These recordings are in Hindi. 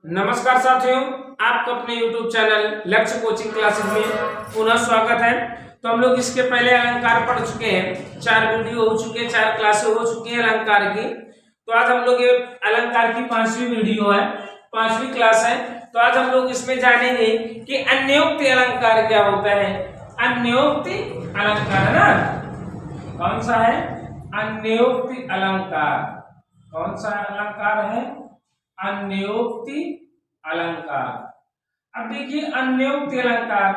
नमस्कार साथियों, आपको अपने YouTube चैनल लक्ष्य कोचिंग क्लासेस में पुनः स्वागत है। तो हम लोग इसके पहले अलंकार पढ़ चुके हैं, 4 वीडियो हो चुके हैं, 4 क्लासें हो चुकी हैं अलंकार की। तो आज हम लोग ये अलंकार की 5वीं वीडियो है, 5वीं क्लास है। तो आज हम लोग इसमें जानेंगे कि अन्योक्ति अलंकार क्या होता है। अन्योक्ति अलंकार है ना, कौन सा है? अन्योक्ति अलंकार। कौन सा अलंकार है? अन्योक्ति अलंकार। अब देखिए अन्योक्ति अलंकार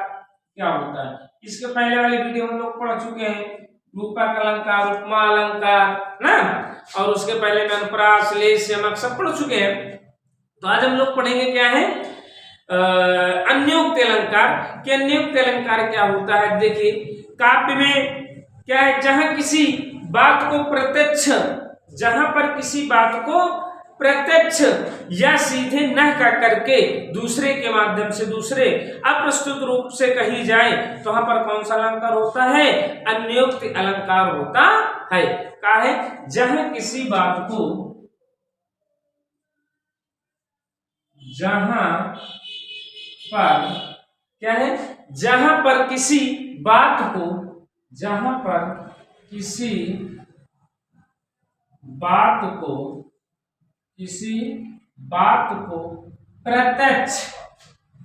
क्या होता है। इसके पहले वाली वीडियो हम लोग पढ़ चुके हैं, रूपक अलंकार, उपमा अलंकार ना, और उसके पहले में अनुप्रास, लेश, यमक सब पढ़ चुके हैं। तो आज हम लोग पढ़ेंगे क्या है अन्योक्ति अलंकार। कि अन्योक्ति अलंकार क्या होता है। देखिए काव्य में क्या है, जहां किसी बात को प्रत्यक्ष, जहां पर किसी बात को प्रत्यक्ष या सीधे न कह करके दूसरे के माध्यम से, दूसरे अप्रस्तुत रूप से कही जाए तो वहां पर कौन सा अलंकार होता है? अन्योक्ति अलंकार होता है। क्या है? जहां किसी बात को, जहां पर क्या है, जहां पर किसी बात को, जहां पर किसी बात को, किसी बात को प्रत्यक्ष,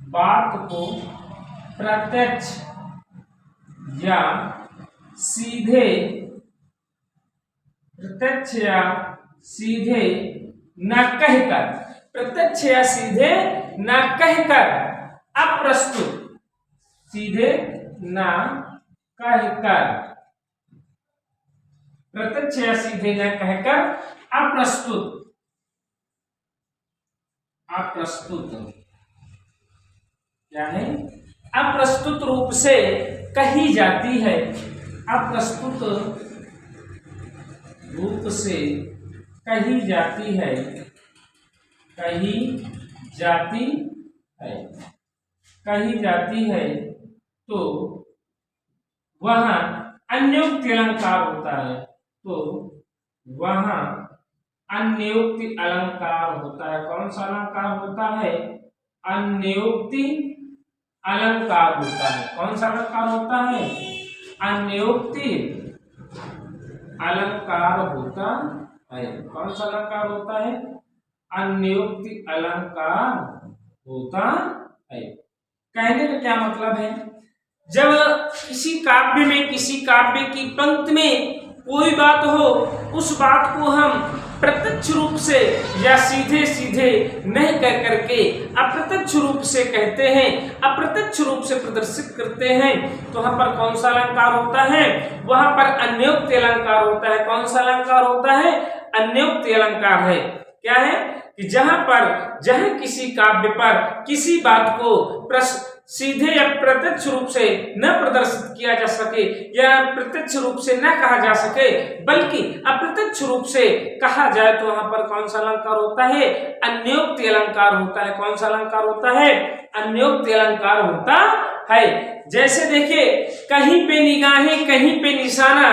बात को प्रत्यक्ष या सीधे, प्रत्यक्ष या सीधे न कहकर, प्रत्यक्ष या सीधे न कहकर अप्रस्तुत, सीधे न कहकर, प्रत्यक्ष या सीधे न कहकर अप्रस्तुत, अप्रस्तुत क्या है? अप्रस्तुत रूप से कही जाती है, अप्रस्तुत रूप से कही जाती है, कही जाती है, कही जाती है, तो वहां अन्योक्ति अलंकार होता है। तो वहां अन्योक्ति अलंकार होता है। कौन सा अलंकार होता है? अन्योक्ति अलंकार होता है। कौन सा अलंकार होता है? अन्योक्ति अलंकार होता है। कौन सा अलंकार होता है? अन्योक्ति अलंकार होता है। कहने का क्या मतलब है, जब किसी काव्य में, किसी काव्य की पंक्ति में कोई बात हो, उस बात को हम प्रत्यक्ष रूप से या सीधे सीधे नहीं कह करके अप्रत्यक्ष रूप से कहते हैं, अप्रत्यक्ष रूप से प्रदर्शित करते हैं, तो वहां पर कौन सा अलंकार होता है? वहां पर अन्योक्ति अलंकार होता है। कौन सा अलंकार होता है? अन्योक्ति अलंकार है। क्या है कि जहां पर, जहां किसी काव्य पर किसी बात को सीधे या प्रत्यक्ष रूप से न प्रदर्शित किया जा सके या प्रत्यक्ष रूप से न कहा जा सके, बल्कि अप्रत्यक्ष रूप से कहा जाए, तो वहां पर कौन सा अलंकार होता है? अन्योक्ति अलंकार होता है। कौन सा अलंकार होता है? अन्योक्ति अलंकार होता है। जैसे देखिए, कहीं पे निगाहें कहीं पे निशाना,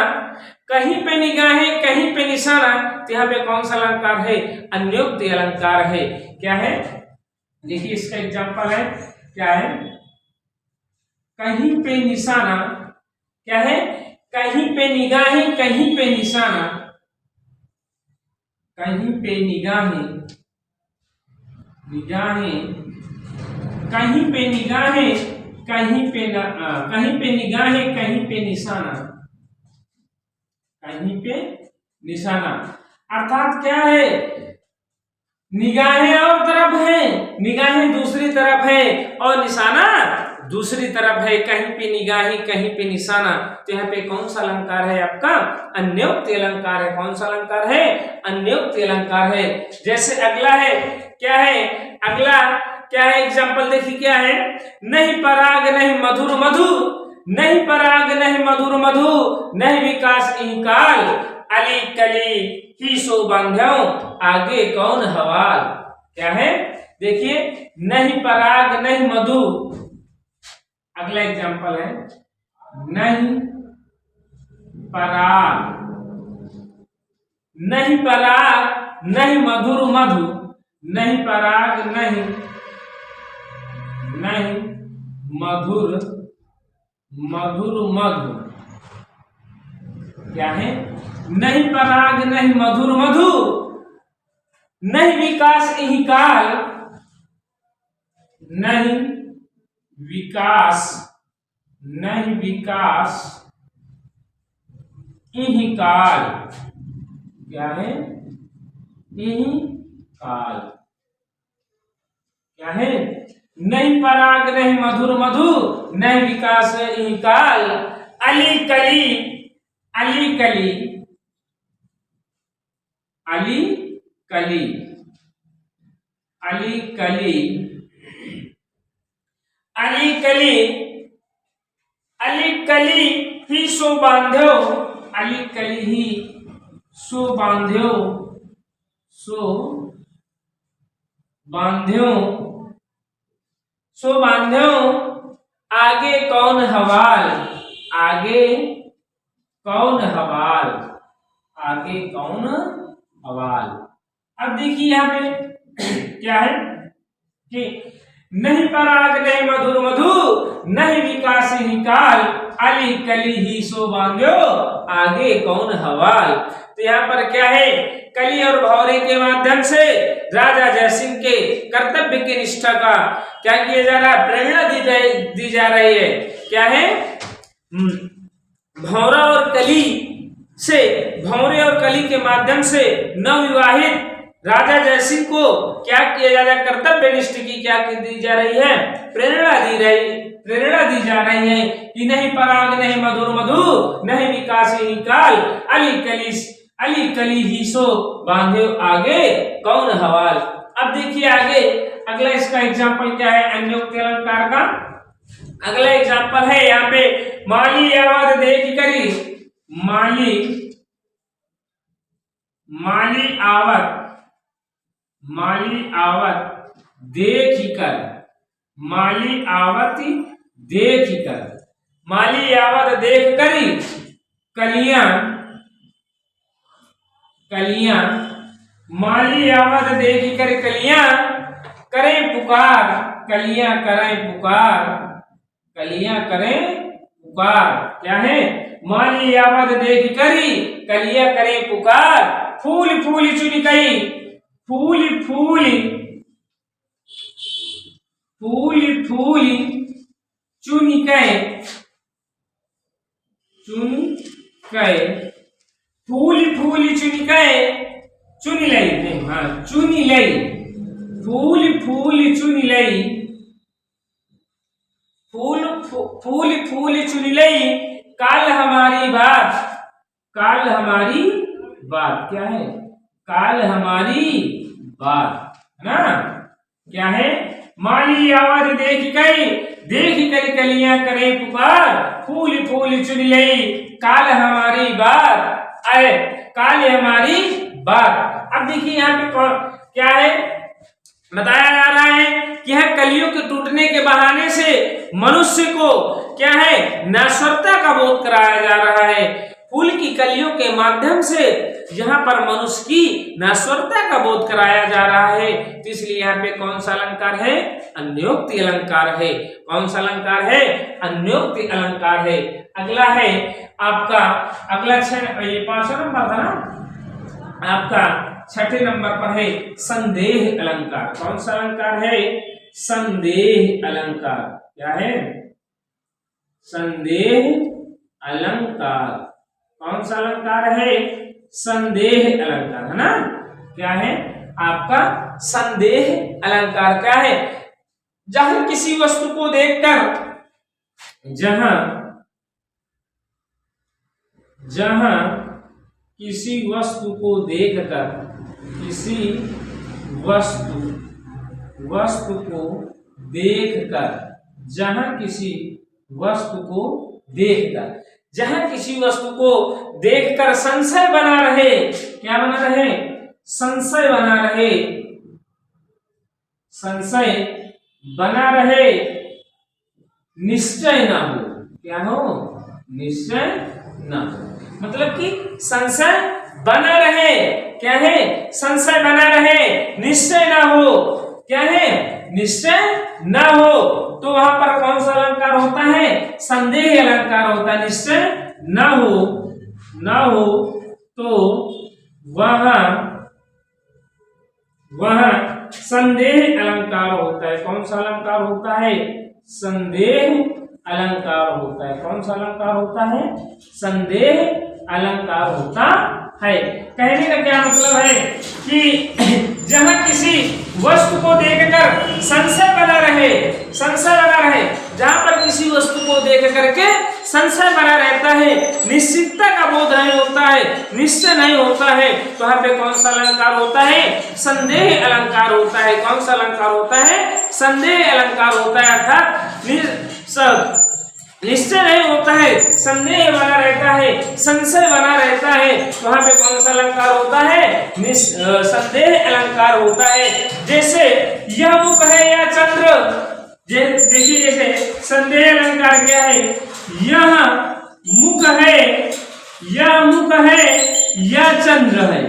कहीं पे निगाहें कहीं पे निशाना, तो यहाँ पे कौन सा अलंकार है? अन्योक्ति अलंकार है। क्या है? देखिए इसका एग्जाम्पल है, क्या है? कहीं पे निशाना, क्या है? कहीं पे निगाहें कहीं पे निशाना, कहीं पे निगाहें, निगाहें कहीं पे निगाहें कहीं पे कहीं पे निगाहें कहीं पे निशाना, कहीं पे निशाना अर्थात क्या है? निगाहें और तरफ है, निगाहें दूसरी तरफ है और निशाना दूसरी तरफ है। कहीं पे निगाहें कहीं पे निशाना, तो यहाँ पे कौन सा अलंकार है आपका? अन्योक्ति अलंकार है। कौन सा अलंकार है? अन्योक्ति अलंकार है। जैसे अगला है, क्या है अगला? क्या है एग्जाम्पल? देखिए क्या है, नहीं पराग नहीं मधुर मधु, नहीं पराग नहीं मधुर मधु, नहीं विकास इनकाल, अली कली ही सो बांध्यो, आगे कौन हवाल। क्या है? देखिए, नहीं पराग नहीं मधु, अगला एग्जाम्पल है, नहीं पराग नहीं मधुर मधु, नहीं पराग, नहीं नहीं मधुर, मधुर मधु, क्या है? नहीं पराग, नहीं मधुर मधु, नहीं विकास इहि काल, नहीं विकास, नहीं विकास इहि काल, क्या है? इहि काल, क्या है? नहीं पराग, नहीं मधुर मधु, नहीं विकास इहि काल, अली कली, अली कली, अली कली, अली कली, अली कली, अली कली ही सो बांध्यो, अली कली ही सो बांध्यो, सो बांध्यो, सो बांध्यो, आगे कौन हवाल, आगे कौन हवाल, आगे कौन हवाल। अब देखिए यहाँ पे क्या है कि नहीं पराग, नहीं मधुर मधु, नहीं विकास इहि काल, अली कली ही सो बांध्यो, आगे कौन हवाल। तो यहाँ पर क्या है? कली और भौरे के माध्यम से राजा जयसिंह के कर्तव्य की निष्ठा का क्या किया जा रहा है? प्रेरणा दी जा रही है। क्या है? भौरा और कली से, भौरे और कली के माध्यम से नवविवाहित राजा जयसिंह को क्या किया जा रहा है? कर्तव्य निष्ठा की क्या दी जा रही है? प्रेरणा दी जा रही है कि नहीं पराग, नहीं मधुर मधु, नहीं विकास इहि काल, अली कली ही सो बांधे, आगे कौन हवाल। अब देखिए आगे अगला इसका एग्जाम्पल क्या है अन्योक्ति अलंकार का। अगला एग्जाम्पल है यहाँ पे माली आवत देख करी, माली, माली आवत, माली आवत देख कर, माली आवत देख कर, माली आवत देख करी कलियां, कलियां, माली आवत देख कर कलियां करें पुकार, कलियां करें पुकार, कलियां करें पुकार। क्या है? माली आवत देख करी कलियां करें पुकार, फूल फूल चुन कई, फूल फूल, फूल फूल चुन के, चुन के, फूल फूल चुन के, चुन लई, हाँ चुन लई, फूल फूल चुन लई, फूल फूल चुन लई, काल हमारी बात, काल हमारी बात। क्या है? काल हमारी बात, है ना? क्या है? माली आवाज देख कर कलियां करे पुकार, फूल फूल चुन लई, काल हमारी बात, अरे काल हमारी बात। अब देखिए यहाँ पे क्या है बताया जा रहा है कि यह कलियों के टूटने के बहाने से मनुष्य को क्या है? नश्वरता का बोध कराया जा रहा है। फूल की कलियों के माध्यम से यहाँ पर मनुष्य की नश्वरता का बोध कराया जा रहा है। तो इसलिए यहाँ पे कौन सा अलंकार है? अन्योक्ति अलंकार है। कौन सा अलंकार है? अन्योक्ति अलंकार है। अगला है आपका, अगला ये 5वां नंबर था ना आपका, 6ठे नंबर पर है संदेह अलंकार। कौन सा अलंकार है? संदेह अलंकार। क्या है? संदेह अलंकार। कौन सा अलंकार है? संदेह अलंकार, है ना? क्या है आपका? संदेह अलंकार। क्या है? जहां किसी वस्तु को देखकर, जहां किसी वस्तु को देखकर, किसी वस्तु को देखकर, जहां किसी वस्तु को देखकर, जहां किसी वस्तु को देखकर संशय बना रहे। क्या बना रहे? संशय बना रहे, संशय बना रहे, निश्चय ना हो। क्या हो? निश्चय ना हो। मतलब कि संशय बना रहे, क्या है, संशय बना रहे, निश्चय ना हो, क्या है, निश्चय ना हो, तो वहां पर कौन सा अलंकार होता है, संदेह अलंकार होता है। निश्चय ना हो तो वहां संदेह अलंकार होता है। कौन सा अलंकार होता है, संदेह अलंकार होता है। कौन सा अलंकार होता है, संदेह अलंकार होता है। कहने का क्या मतलब है कि जहां किसी वस्तु को देखकर संशय बना रहे, जहां पर किसी वस्तु को देख करके संशय बना रहता है, निश्चितता का बोध नहीं होता है, निश्चय नहीं होता है, तो वहां पे कौन सा अलंकार होता है, संदेह अलंकार होता है। कौन सा अलंकार होता है, संदेह अलंकार होता है। अर्थात निश्चय नहीं होता है, संदेह बना रहता है, संशय बना रहता है, तो वहां पे कौन सा अलंकार होता है, संदेह अलंकार होता है। जैसे यह मुख है या चंद्र, देखिए जैसे संदेह अलंकार क्या है, यह मुख है या चंद्र है,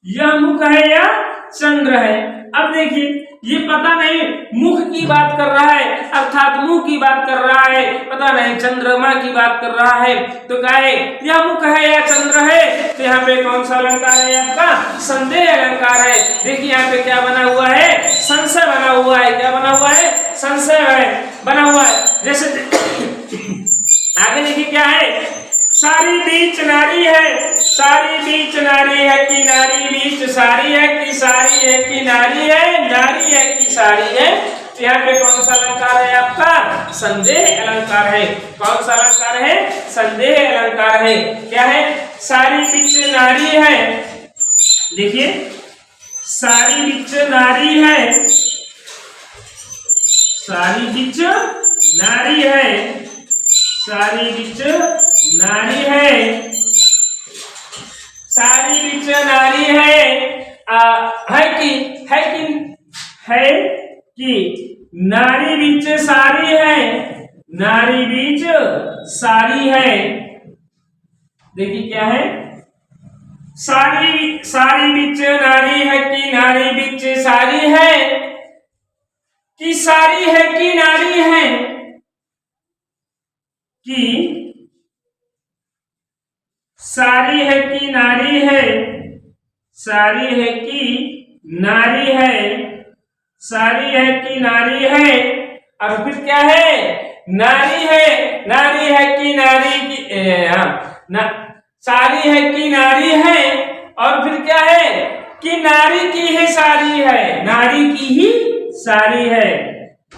यह मुख है या चंद्र है। अब देखिए ये पता नहीं मुख की बात कर रहा है, अर्थात मुंह की बात कर रहा है, पता नहीं चंद्रमा की बात कर रहा है, तो क्या है, यह मुख है या चंद्र है, तो यहाँ पे कौन सा अलंकार है आपका, संदेह अलंकार है। देखिए यहाँ पे क्या बना हुआ है, संशय बना हुआ है। क्या बना हुआ है, संशय है बना हुआ है। जैसे आगे देखिए क्या है, सारी बीच नारी है, सारी बीच नारी है कि नारी बीच सारी है कि सारी है कि नारी है, नारी है कि सारी है। तो यहाँ पे कौन सा अलंकार है आपका, संदेह अलंकार है। कौन सा अलंकार है, संदेह अलंकार है। क्या है, सारी बीच नारी है, देखिए सारी बीच नारी है, सारी बीच नारी है, सारी बीच नारी है, सारी बीच नारी है कि नारी बीच सारी है, नारी बीच सारी है। देखिए क्या है, सारी बीच नारी है कि नारी बीच सारी है, कि सारी है कि नारी है, कि सारी है कि नारी है, सारी है कि नारी है, सारी है कि नारी है। और फिर क्या है, नारी है कि नारी की सारी है कि नारी है। और फिर क्या है, कि नारी की ही सारी है, नारी की ही सारी है,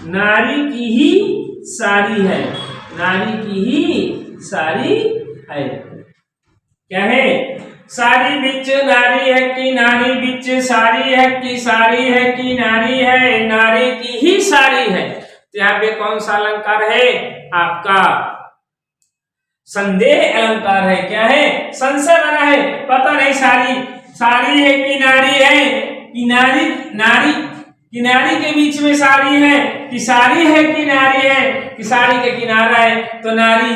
नारी की ही सारी है, नारी की ही सारी है। क्या है, सारी बिच नारी है कि नारी बिच सारी है, कि सारी है कि नारी है, नारी की ही सारी है। तो यहाँ पे कौन सा अलंकार है आपका, संदेह अलंकार है। क्या है, संशय बना है, पता नहीं सारी है कि नारी है, कि नारी के बीच में सारी है, कि सारी है कि नारी है, कि साड़ी के किनारा है, तो नारी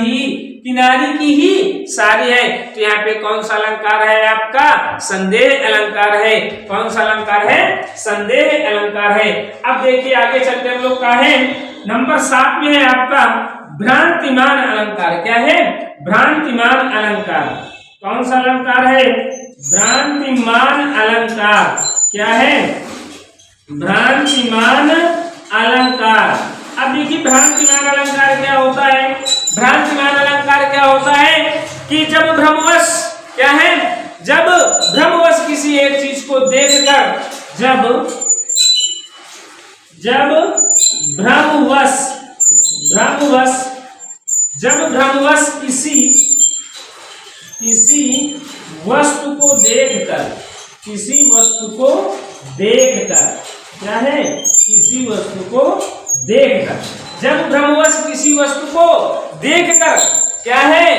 की ही सारी है। तो यहाँ पे कौन सा अलंकार है आपका, संदेह अलंकार है। कौन सा अलंकार है, संदेह अलंकार है। अब देखिए आगे चलते हम लोग का है नंबर 7 में है आपका भ्रांतिमान अलंकार। क्या है, भ्रांतिमान अलंकार। कौन सा अलंकार है, भ्रांतिमान अलंकार। क्या है, भ्रांतिमान अलंकार। अब देखिए भ्रांतिमान अलंकार क्या होता है, भ्रांतिमान अलंकार क्या होता है कि जब भ्रमवश, क्या है, जब भ्रमवश किसी एक चीज को देखकर, जब भ्रमवश किसी वस्तु को देखकर, किसी वस्तु को देखकर, क्या है, किसी वस्तु को देखकर, जब भ्रमवश किसी वस्तु को देखकर, क्या है,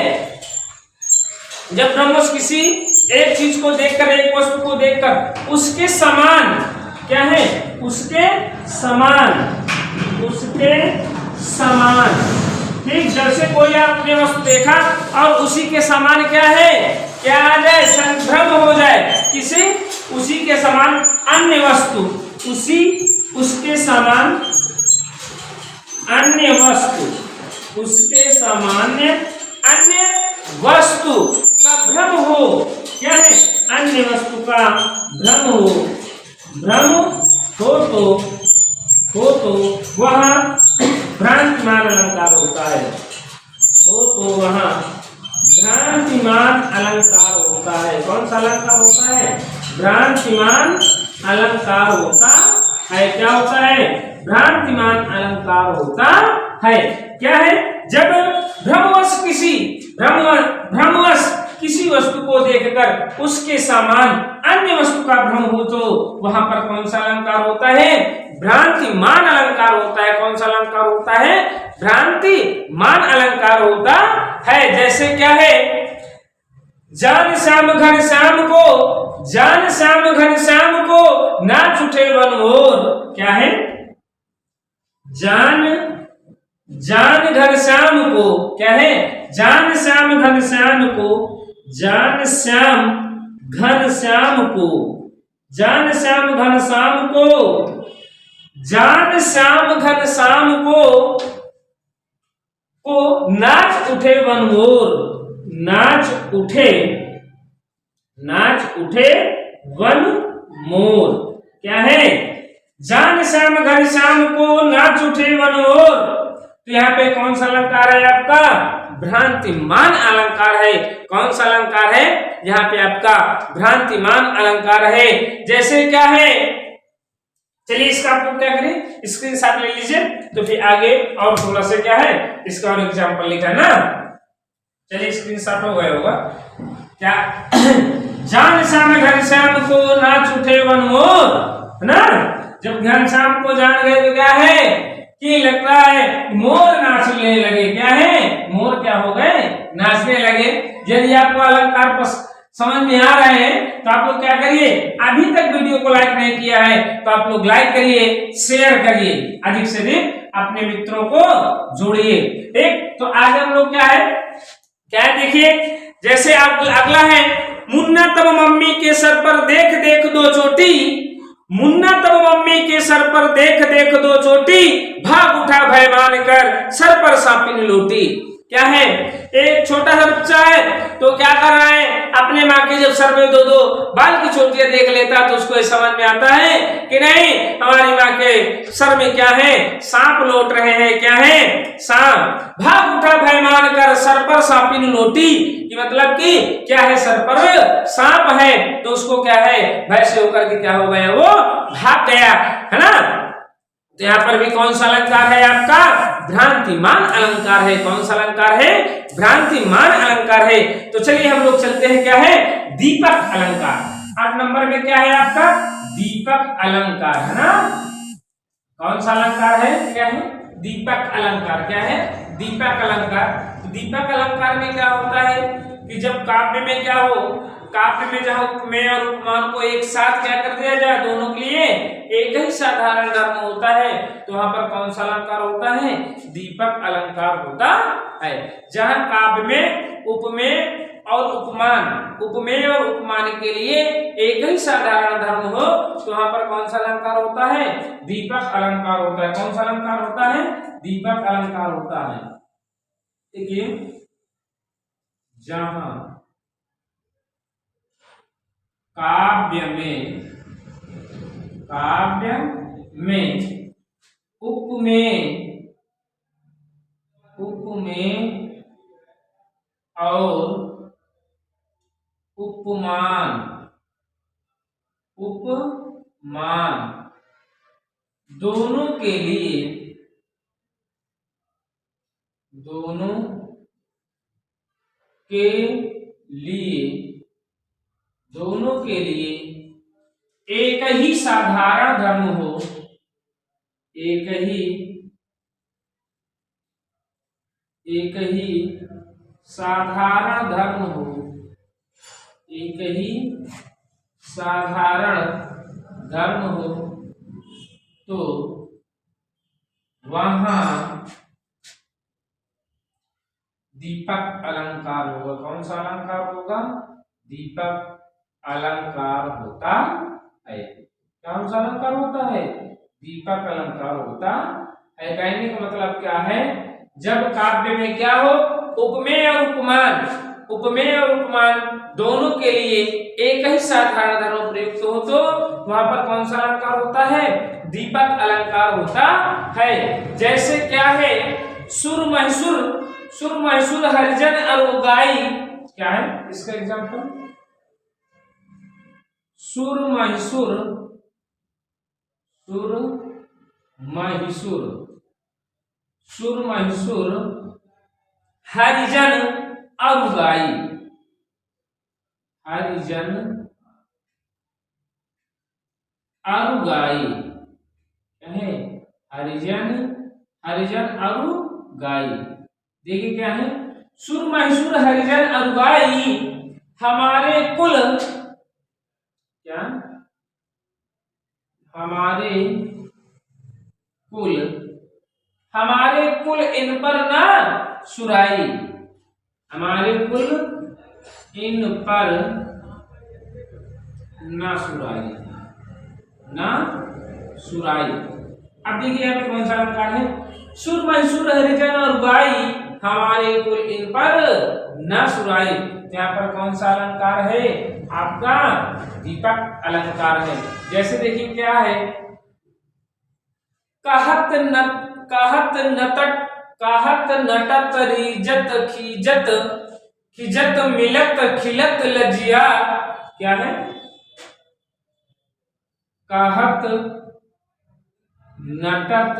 जब भ्रमवश किसी एक चीज को देखकर, एक वस्तु को देखकर उसके समान, क्या है, उसके समान, ठीक, जैसे कोई आपने वस्तु देखा और उसी के समान क्या है, क्या आ जाए, संभ्रम हो जाए, किसे, उसी के समान अन्य वस्तु, उसके समान अन्य वस्तु, उसके सामान्य अन्य वस्तु का भ्रम हो। क्या है, अन्य वस्तु का भ्रम हो, भ्रम हो तो वह भ्रांतिमान अलंकार होता है, हो तो वह भ्रांतिमान अलंकार होता है। कौन सा अलंकार होता है, भ्रांतिमान अलंकार होता है। क्या होता है, भ्रांतिमान अलंकार होता है। क्या है, जब भ्रमवश किसी वस्तु को देखकर उसके समान अन्य वस्तु का भ्रम हो तो वहां पर कौन सा अलंकार होता है, भ्रांतिमान अलंकार होता है। कौन सा अलंकार होता है, भ्रांतिमान अलंकार होता है। जैसे क्या है, जान श्याम घनश्याम को नाच उठे वन मोर। क्या है, जान घनश्याम को, क्या है, जान श्याम घनश्याम को, जान श्याम घनश्याम को, जान श्याम घनश्याम को, जान श्याम घनश्याम को नाच उठे वन मोर, नाच उठे वन मोर। क्या है, जान श्याम घनश्याम को नाच उठे वन मोर। तो यहाँ पे कौन सा अलंकार है आपका, भ्रांतिमान अलंकार है। कौन सा अलंकार है, यहाँ पे आपका भ्रांतिमान अलंकार है। जैसे क्या है, चलिए इसका आपको क्या करें, स्क्रीनशॉट ले लीजिए, तो फिर आगे और थोड़ा सा क्या है, इसका और एग्जाम्पल लिखा है ना। चलिए स्क्रीनशॉट हो गया होगा। क्या, जान श्याम घनश्याम को नाच उठे वन मोर, है ना। जब घनश्याम को जान गए तो क्या है कि लगता है मोर नाचने लगे। क्या है, मोर क्या हो गए, नाचने लगे। यदि आपको अलंकार समझ में आ रहे हैं तो आप लोग क्या करिए, अभी तक वीडियो को लाइक नहीं किया है तो आप लोग लाइक करिए, शेयर करिए, अधिक से अधिक अपने मित्रों को जोड़िए। ठीक, तो आज हम लोग क्या है, देखिए, जैसे आप अगला है, मुन्ना तब मम्मी के सर पर देख देख दो चोटी, मुन्ना तब मम्मी के सर पर देख देख दो चोटी, भाग उठा भय मान कर सर पर सांपिन लोटी। क्या है, एक छोटा सा बच्चा है तो क्या कर रहा है, अपने माँ के जब सर में दो बाल की चोटियां देख लेता तो उसको समझ में आता है कि नहीं, हमारी माँ के सर में क्या है, सांप लौट रहे हैं। क्या है, सांप। भाग उठा भय मान कर सर पर सांपिन लोटी, कि मतलब कि क्या है, सर पर सांप है तो उसको क्या है, भय से होकर के क्या हो गया, वो भाग गया, है ना। तो यहाँ पर भी कौन सा अलंकार है आपका, भ्रांतिमान अलंकार है। कौन सा अलंकार है, भ्रांतिमान अलंकार है। तो चलिए हम लोग चलते हैं, क्या है, दीपक अलंकार। 8 नंबर में क्या है आपका, दीपक अलंकार, है ना। कौन सा अलंकार है, क्या है, दीपक अलंकार। क्या है, दीपक अलंकार। दीपक अलंकार में क्या होता है कि जब काव्य में क्या हो, काव्य में जहां उपमेय और उपमान को एक साथ क्या कर दिया जाए, दोनों के लिए एक ही साधारण धर्म होता है, तो वहां पर कौन सा अलंकार होता है, दीपक अलंकार होता है। जहां काव्य में उपमेय और उपमान, उपमेय और उपमान के लिए एक ही साधारण धर्म हो, तो वहां पर कौन सा अलंकार होता है, दीपक अलंकार होता है। कौन सा अलंकार होता है, दीपक अलंकार होता है। देखिए, जहां काव्य में उपमेय और उपमान दोनों के लिए एक ही साधारण धर्म हो, एक ही साधारण धर्म हो, एक ही साधारण धर्म हो, तो वहां दीपक अलंकार होगा। कौन सा अलंकार होगा, दीपक अलंकार होता है। कौन सा अलंकार होता है? दीपक अलंकार होता है। कहने का मतलब क्या है? जब काव्य में क्या हो, उपमेय और उपमान, उपमेय और उपमान दोनों के लिए एक ही साधारण धर्म प्रयुक्त हो तो वहां पर कौन सा अलंकार होता है? दीपक अलंकार होता है। जैसे क्या है, सुर महसुर, सुर महसुर हरिजन अरुगाई, क्या है इसका एग्जाम्पल? सुर महिसुर, सुर महिसुर, सुर महिसुर हरिजन अरुगाई, हरिजन अरुगाई है, हरिजन, हरिजन अरुगाई। देखिए क्या है, सुर महिसुर हरिजन अरुगाई हमारे कुल, क्या हमारे कुल, हमारे कुल इन पर ना सुराई, हमारे कुल इन पर ना सुराई, ना सुराई। अब देखिए यहाँ पे कौन सा अलंकार है? सुर महिसुर हरिजन और गाई हमारे कुल इन पर न सुराई। यहाँ पर कौन सा अलंकार है? आपका दीपक अलंकार है। जैसे देखिए क्या है, कहत न, कहत नटत, कहत नटत रिजत खिजत, खिजत मिलत खिलत लजिया, क्या है? कहत नटत,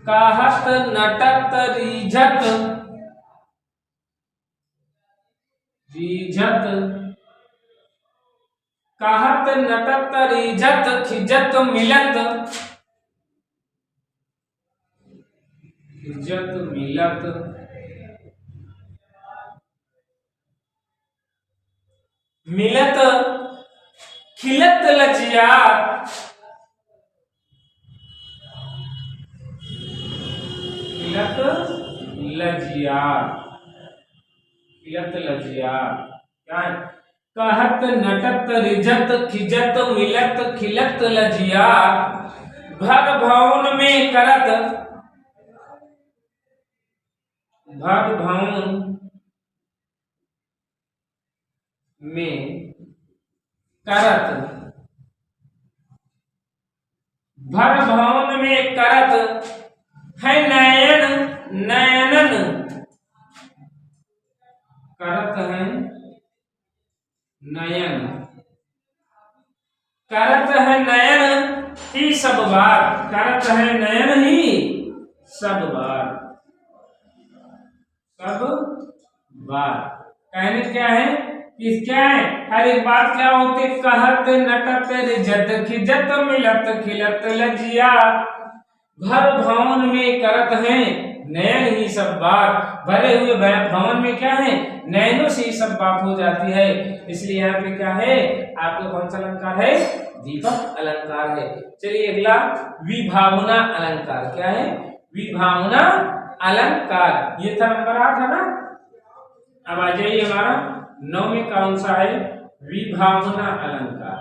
कहत नटत रिझत, रिझत, कहत नटत रिझत खिजत मिलत, खिजत मिलत, मिलत खिलत लजिया, खिलत लजिया, खिलत लजिया, क्या है? कहत नटत रिझत खिजत मिलत खिलत लजिया, भग भवन में करत, भग भवन में करत, भग भवन में करत है नयन, नयनन, करत है नयन, करत है नयन ही सब बार, करत है नयन ही सब बार, सब बार। कहने क्या है कि क्या है, हर एक बात क्या होती? कहत नटत रिझत खिजत मिलत खिलत लजिया, भर भवन में करत है नयन ही सब बात, भरे हुए भवन में क्या है? नयनों से ही सब बात हो जाती है। इसलिए यहाँ पे क्या है? आपको कौन सा अलंकार है? दीपक अलंकार है। चलिए अगला विभावना अलंकार, क्या है? विभावना अलंकार। ये था नंबर 8 है ना। अब आ जाइए हमारा 9 में कौन सा है? विभावना अलंकार।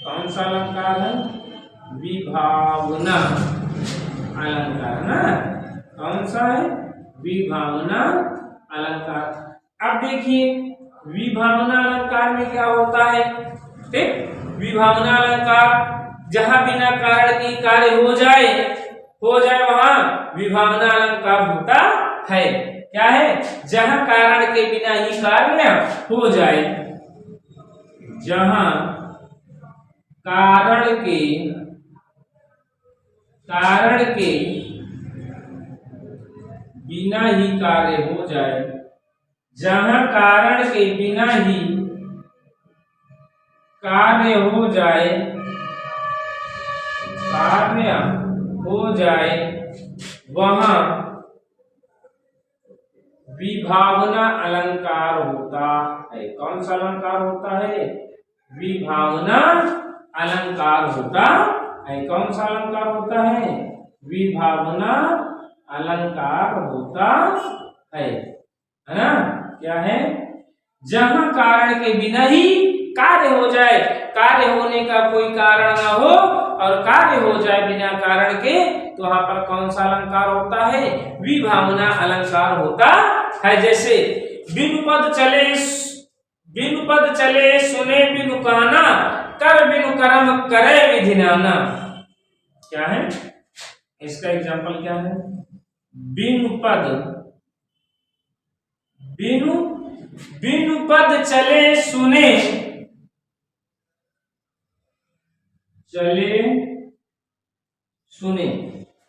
कौन सा अलंकार है? विभावना अलंकार ना। कौन सा है? विभावना अलंकार। अब देखिए विभावना अलंकार में क्या होता है? ठीक, विभावना अलंकार जहां बिना कारण की कार्य हो जाए वहां विभावना अलंकार होता है। क्या है? जहां कारण के बिना ही कार्य हो जाए, जहां कारण के बिना ही कार्य हो जाए, जहां कारण के बिना ही कार्य हो जाए, कार्य हो जाए वहां विभावना अलंकार होता है। कौन सा अलंकार होता है? विभावना अलंकार होता है। कौन सा अलंकार होता है? विभावना अलंकार होता है ना। क्या है? जहां कारण के बिना ही कार्य हो जाए, कार्य होने का कोई कारण ना हो और कार्य हो जाए बिना कारण के, तो वहां पर कौन सा अलंकार होता है? विभावना अलंकार होता है। जैसे बिनु पद चले सुने बिनु काना, कर बिनु कर्म करे विधि नाना। क्या है इसका एग्जाम्पल? क्या है? बिनु पद चले सुने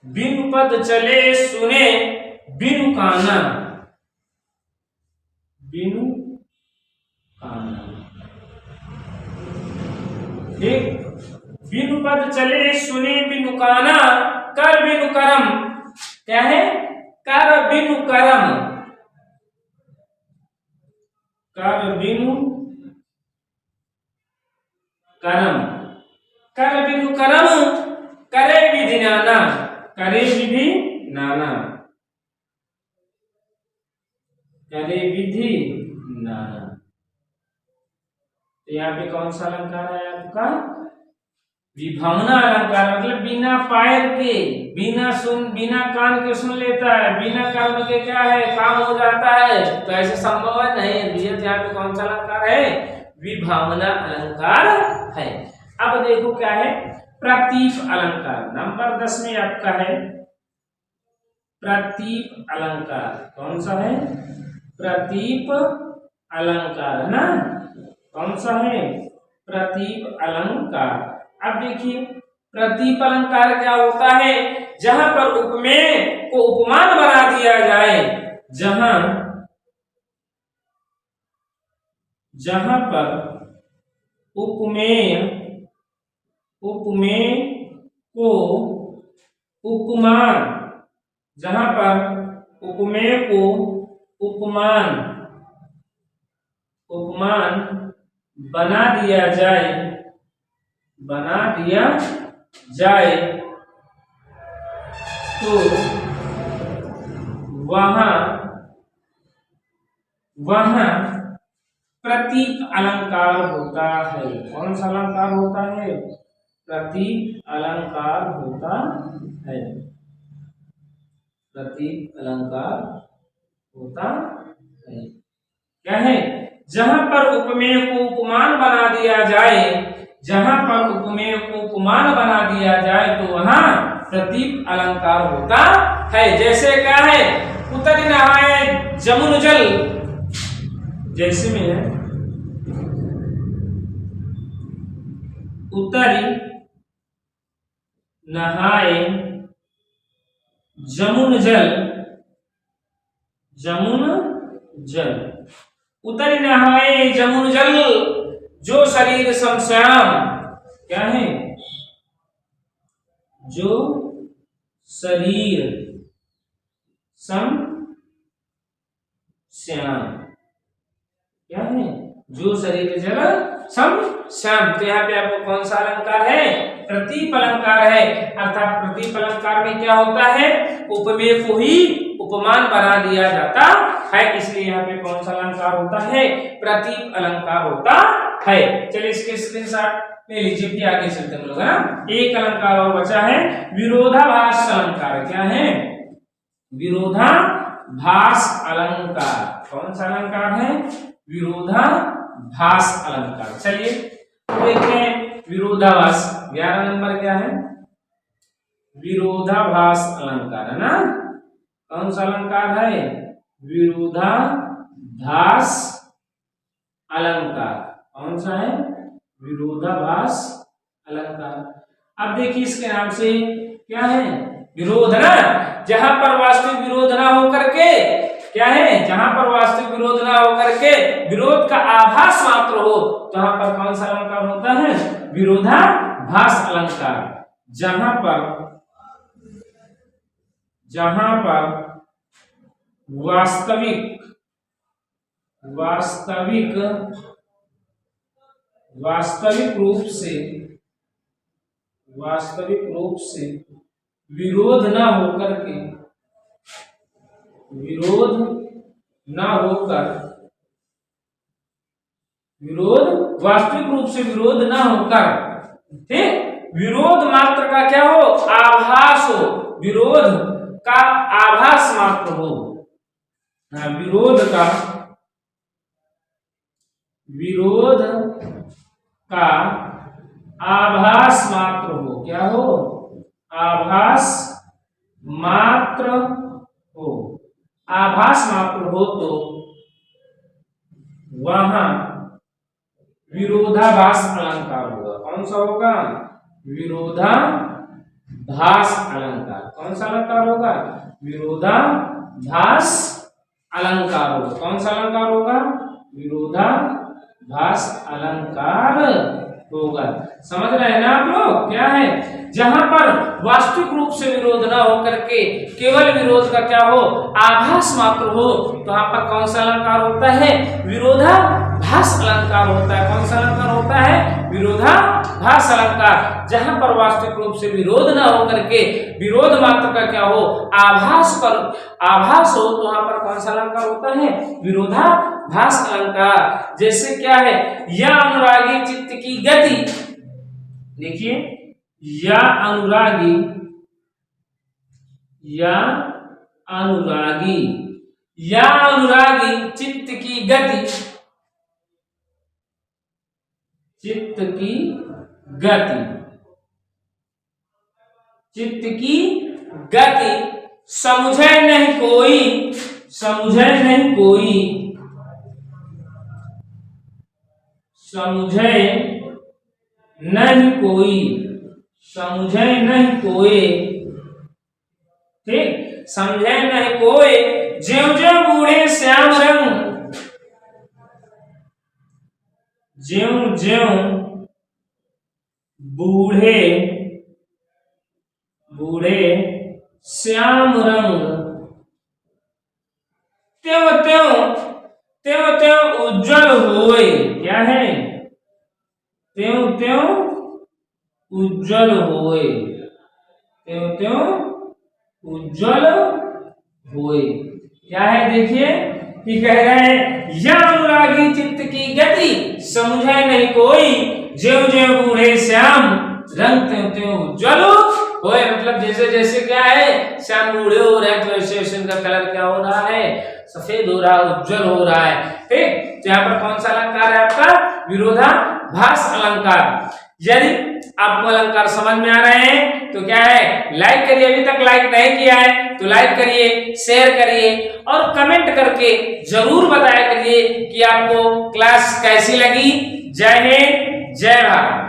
बिनु पद चले सुने बिनु काना, ठीक। बिनु पद चले सुने बिनु काना, कर बिनु कर्म। क्या है? कर बिनु कर्म, कर बिनु कर्म करे विधि नाना, करे विधि नाना, करे विधि नाना। तो यहाँ पे कौन सा अलंकार है आपका? विभावना अलंकार। मतलब बिना पैर के, बिना कान के सुन लेता है, बिना कर्म के क्या है? काम हो जाता है। तो ऐसे संभव है नहीं। यहाँ पे कौन सा अलंकार है? विभावना अलंकार है। अब देखो क्या है? प्रतीप अलंकार। नंबर 10 में आपका है प्रतीप अलंकार। कौन सा है? प्रतीप अलंकार, है ना? कौन सा है? प्रतीप अलंकार। अब देखिए प्रतीप अलंकार क्या होता है? जहां पर उपमेय को उपमान बना दिया जाए, जहां पर उपमेय को उपमान, जहां पर उपमेय को उपमान बना दिया जाए तो वहां प्रतीप अलंकार होता है। कौन सा अलंकार होता है? प्रतीप अलंकार होता है। प्रतीप अलंकार होता है। क्या है? जहां पर उपमेय को उपमान बना दिया जाए, जहां पर उपमेय को उपमान बना दिया जाए तो वहां प्रतीप अलंकार होता है। जैसे क्या है? उतरी नहाए जमुन जल, जैसे में है उतरी नहाए जमुन जल, उतरी नहाए जमुन जल, जो शरीर समश्याम। क्या है? जो शरीर समश्याम। क्या है? जो शरीर जल समश्याम। तो यहाँ पे आपको कौन सा अलंकार है? प्रतीप अलंकार है। अर्थात प्रतीप अलंकार में क्या होता है? उपमेय को ही उपमान बना दिया जाता है, इसलिए यहाँ पे कौन सा अलंकार होता है? प्रतीप अलंकार होता है। चलिए इसके स्क्रीनशॉट ले लीजिए, फिर आगे चलते हम लोग, है ना? एक अलंकार और बचा है विरोधाभास अलंकार। क्या है? विरोधाभास अलंकार। कौन सा अलंकार है? विरोधाभास अलंकार। चलिए देखते हैं विरोधाभास। 11 नंबर क्या है? विरोधाभास अलंकार, है ना? कौन सा अलंकार है? विरोधाभास अलंकार। कौन सा है? विरोधाभास अलंकार। अब देखिए इसके नाम से क्या है? विरोध, ना? जहां पर वास्तविक विरोध ना होकर के, क्या है? जहां पर वास्तविक विरोध ना होकर के विरोध का आभास मात्र हो, तो वहां पर कौन सा अलंकार होता है? विरोधाभास अलंकार। जहां पर वास्तविक रूप से विरोध ना होकर विरोध वास्तविक रूप से विरोध ना होकर, ठीक, विरोध मात्र का क्या हो, आभास हो, विरोध का आभास मात्र हो, विरोध का आभास मात्र हो, क्या हो, आभास मात्र हो, आभास मात्र हो तो वहां विरोधाभास अलंकार होगा। कौन सा होगा, विरोधाभास अलंकार। कौन सा अलंकार होगा, विरोधाभास अलंकार होगा। कौन सा अलंकार होगा, विरोधाभास अलंकार होगा। समझ रहे हैं ना आप लोग, क्या है, जहां पर वास्तविक रूप से विरोध ना होकर के केवल विरोध का क्या हो, आभास मात्र हो, तो यहाँ पर कौन सा अलंकार होता है, विरोधाभास अलंकार होता है। कौन सा अलंकार होता है, विरोधाभास अलंकार। जहां पर वास्तविक रूप से विरोध ना होकर के विरोध मात्र का क्या हो, आभास हो, तो वहां पर कौन सा अलंकार होता है, विरोधाभास अलंकार। जैसे क्या है, या अनुरागी चित्त की गति, देखिए, या अनुरागी चित्त की गति, चित्त की गति समझे नहीं कोई, समझे नहीं कोई, समझे नहीं कोई, समझे नहीं कोई, ठीक, समझे नहीं कोई, ज्यों ज्यों बूढ़े श्याम रंग, ज्यों ज्यों बूढ़े श्याम रंग, त्यों त्यों उज्जवल होए, क्या है, त्यों त्यों उज्जवल होए, त्यों उज्जवल होए, क्या है, देखिए कि कह रहे हैं, या अनुरागी चित्त की गति समझे नहीं कोई, ज्यों ज्यों बूढ़े श्याम रंग त्यों त्यों उज्जवल होए। मतलब जैसे जैसे क्या है, श्याम बूढ़े हो रहे हैं तो वैसे वैसे उनका कलर क्या हो रहा है, सफेद हो रहा है, उज्जवल हो रहा है, ठीक। तो यहाँ पर कौन सा अलंकार है आपका, विरोधाभास अलंकार। यदि आपको अलंकार समझ में आ रहे हैं तो क्या है, लाइक करिए, अभी तक लाइक नहीं किया है तो लाइक करिए, शेयर करिए और कमेंट करके जरूर बताया करिए कि आपको क्लास कैसी लगी। जय हिंद, जय भारत।